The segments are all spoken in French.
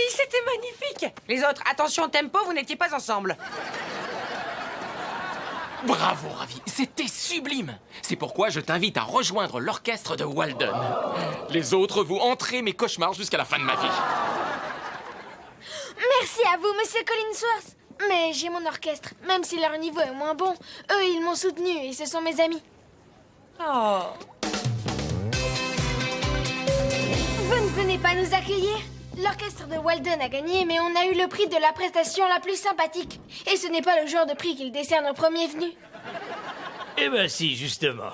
c'était magnifique. Les autres, attention au tempo, vous n'étiez pas ensemble. Bravo, Ravi, c'était sublime. C'est pourquoi je t'invite à rejoindre l'orchestre de Walden. Les autres, vous entrez mes cauchemars jusqu'à la fin de ma vie. Merci à vous, Monsieur Collinsworth. Mais j'ai mon orchestre. Même si leur niveau est moins bon, eux, ils m'ont soutenu et ce sont mes amis. Oh. Vous ne venez pas nous accueillir? L'orchestre de Walden a gagné, mais on a eu le prix de la prestation la plus sympathique. Et ce n'est pas le genre de prix qu'ils décernent aux premiers venus. Eh ben si, justement.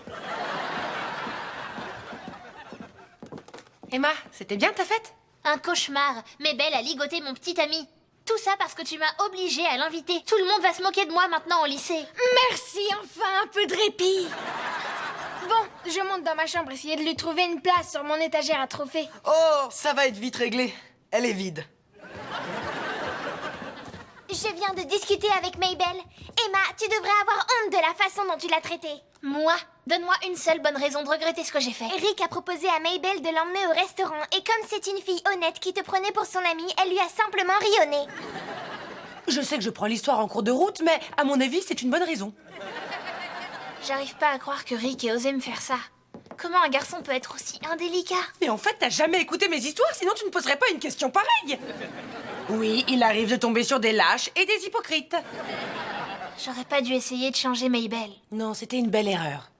Emma, c'était bien ta fête? Un cauchemar. Maybelle a ligoté mon petit ami. Tout ça parce que tu m'as obligée à l'inviter. Tout le monde va se moquer de moi maintenant au lycée. Merci, enfin un peu de répit. Bon, je monte dans ma chambre essayer de lui trouver une place sur mon étagère à trophées. Oh, ça va être vite réglé. Elle est vide. Je viens de discuter avec Maybelle. Emma, tu devrais avoir honte de la façon dont tu l'as traitée. Moi? Donne-moi une seule bonne raison de regretter ce que j'ai fait. Eric a proposé à Maybelle de l'emmener au restaurant et comme c'est une fille honnête qui te prenait pour son amie, elle lui a simplement rionné. Je sais que je prends l'histoire en cours de route, mais à mon avis, c'est une bonne raison. J'arrive pas à croire que Rick ait osé me faire ça. Comment un garçon peut être aussi indélicat? Mais en fait, t'as jamais écouté mes histoires, sinon tu ne poserais pas une question pareille. Oui, il arrive de tomber sur des lâches et des hypocrites. J'aurais pas dû essayer de changer Maybelle. Non, c'était une belle erreur.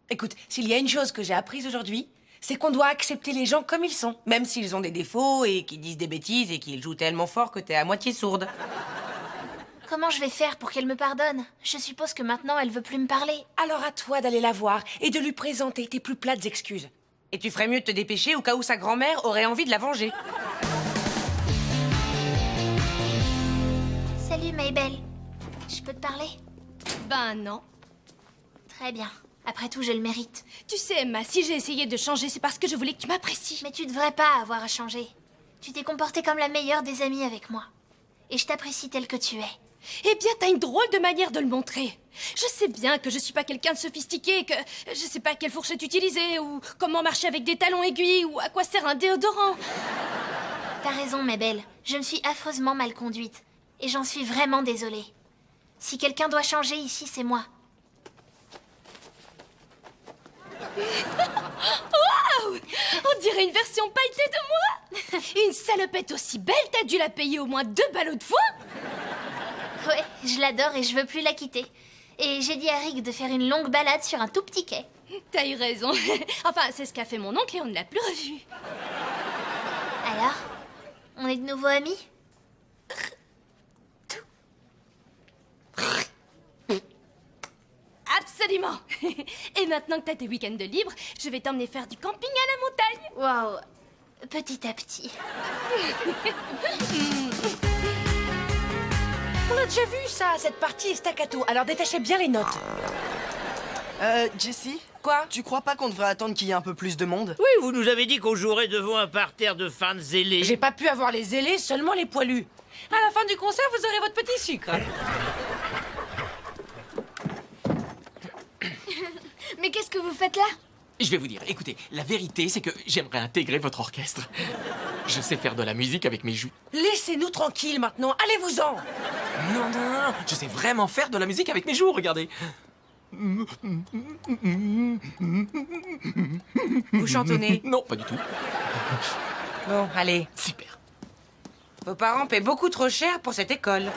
Écoute, s'il y a une chose que j'ai apprise aujourd'hui, c'est qu'on doit accepter les gens comme ils sont, même s'ils ont des défauts et qu'ils disent des bêtises et qu'ils jouent tellement fort que t'es à moitié sourde. Comment je vais faire pour qu'elle me pardonne? Je suppose que maintenant elle veut plus me parler. Alors à toi d'aller la voir et de lui présenter tes plus plates excuses. Et tu ferais mieux de te dépêcher au cas où sa grand-mère aurait envie de la venger. Salut Maybelle. Je peux te parler? Ben non. Très bien. Après tout, je le mérite. Tu sais, Emma, si j'ai essayé de changer, c'est parce que je voulais que tu m'apprécies. Mais tu devrais pas avoir à changer. Tu t'es comportée comme la meilleure des amies avec moi. Et je t'apprécie telle que tu es. Eh bien, t'as une drôle de manière de le montrer. Je sais bien que je suis pas quelqu'un de sophistiqué, que je sais pas quelle fourchette utiliser, ou comment marcher avec des talons aiguilles, ou à quoi sert un déodorant. T'as raison, Maybelle. Je me suis affreusement mal conduite. Et j'en suis vraiment désolée. Si quelqu'un doit changer ici, c'est moi. Waouh! On dirait une version pailletée de moi. Une salopette aussi belle, t'as dû la payer au moins 2 ballots de foin. Ouais, je l'adore et je veux plus la quitter. Et j'ai dit à Rick de faire une longue balade sur un tout petit quai. T'as eu raison. Enfin, c'est ce qu'a fait mon oncle et on ne l'a plus revu. Alors, on est de nouveau amis? Absolument. Et maintenant que t'as tes week-ends de libre, je vais t'emmener faire du camping à la montagne. Waouh, petit à petit. On a déjà vu ça, cette partie est staccato, alors détachez bien les notes. Jessie? Quoi? Tu crois pas qu'on devrait attendre qu'il y ait un peu plus de monde? Oui, vous nous avez dit qu'on jouerait devant un parterre de fans zélés. J'ai pas pu avoir les zélés, seulement les poilus. À la fin du concert, vous aurez votre petit sucre. Mais qu'est-ce que vous faites là? Je vais vous dire, écoutez, la vérité, c'est que j'aimerais intégrer votre orchestre. Je sais faire de la musique avec mes joues. Laissez-nous tranquilles maintenant, allez-vous-en. Non, non, non, non, je sais vraiment faire de la musique avec mes joues, regardez. Vous chantonnez? Non, pas du tout. Bon, allez. Super. Vos parents paient beaucoup trop cher pour cette école.